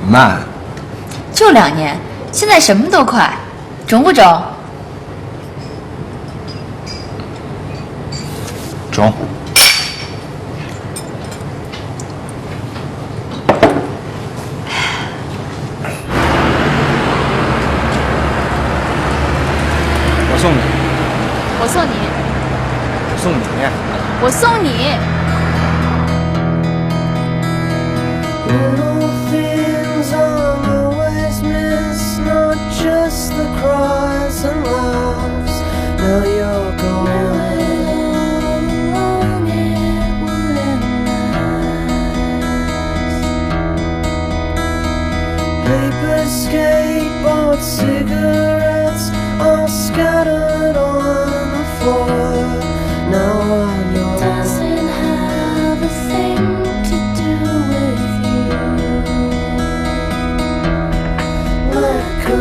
慢。就2年，现在什么都快，中不中？中。我送你。我送你。我送你。我送你。Just the cries and laughs. Now you're gone. Paper skateboard cigarettes all scattered on the floor. Now I know doesn't have a thing to do with you. Let go.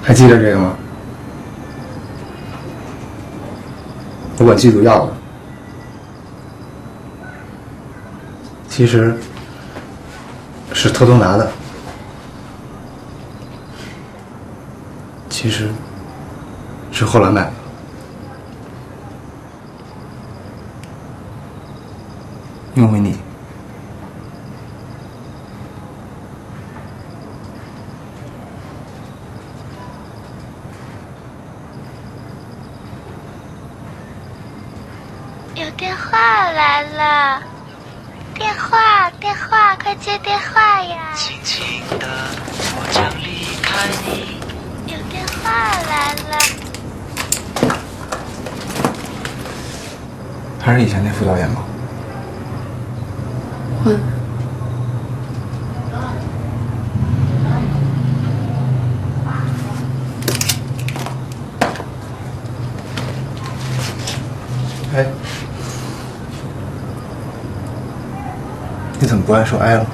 还记得这个吗？我管缉毒药了，其实是偷偷拿的，其实是后来买的。因为你。有电话来了，电话，快接电话呀！轻轻的，我将离开你。有电话来了。还是以前那副导演吗？哎，你怎么不爱说爱了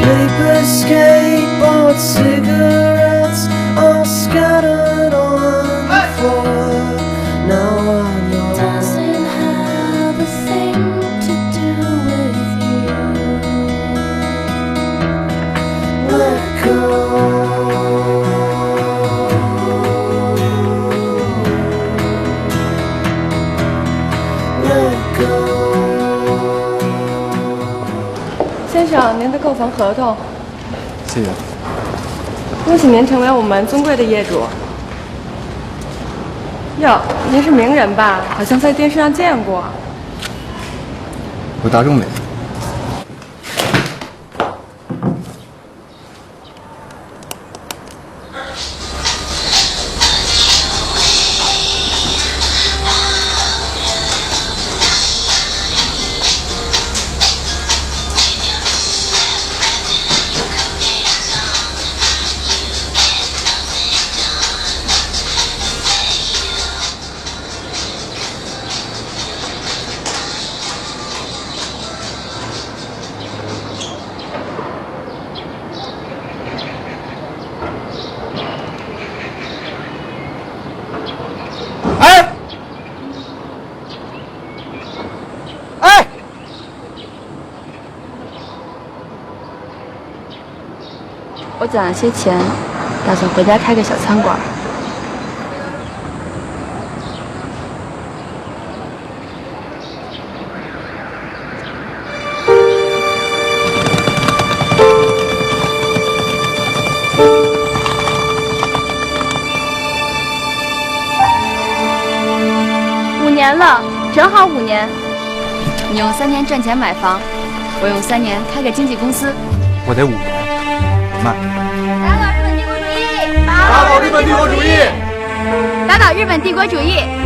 ？Paper skateboard cigarettes all scattered on the floor. Now I know doesn't have a thing to do with you. Let go. Let go. 先生，您的购房合同。谢谢。恭喜您成为我们尊贵的业主。哟，您是名人吧？好像在电视上见过。我大众美。我攒了些钱，打算回家开个小餐馆。5年了，正好5年。你用3年赚钱买房，我用3年开个经纪公司。我得5年，不慢。打倒日本帝国主义！打倒日本帝国主义！打倒日本帝国主义！